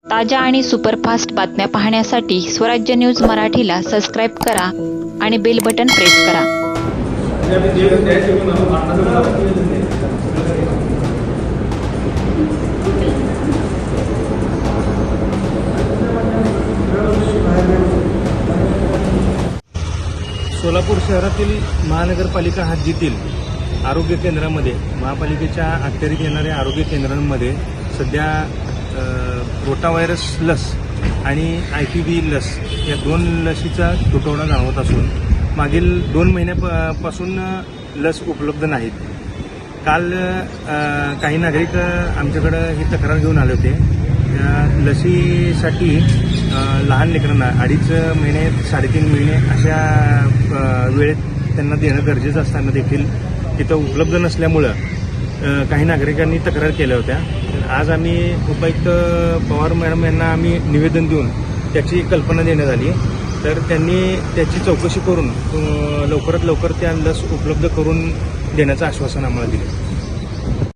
ताज्या आणि सुपरफास्ट बातम्या पाहण्यासाठी स्वराज्य न्यूज मराठीला सबस्क्राईब करा आणि बेल बटन प्रेस करा. सोलापूर शहरातील महानगरपालिका हद्दीतील आरोग्य केंद्रामध्ये महापालिकेच्या अखत्यारीत येणाऱ्या आरोग्य केंद्रांमध्ये सध्या रोटा व्हायरस लस आणि IPV लस या 2 लसीचा तुटवडा जाणवत असून मागील 2 महिन्यापासून लस उपलब्ध नाहीत. काल काही नागरिक आमच्याकडं ही तक्रार घेऊन आले होते. त्या लसीसाठी लहान लेकरांना 2.5 महिने 3.5 महिने अशा वेळेत त्यांना देणं गरजेचं असताना देखील तिथं उपलब्ध नसल्यामुळं काही नागरिकांनी तक्रार केल्या होत्या. आज आम्ही उपायुक्त पवार मॅडम यांना आम्ही निवेदन देऊन त्याची कल्पना देण्यात आली. तर त्यांनी त्याची चौकशी करून लवकरात लवकर त्या लस उपलब्ध करून देण्याचं आश्वासन आम्हाला दिले.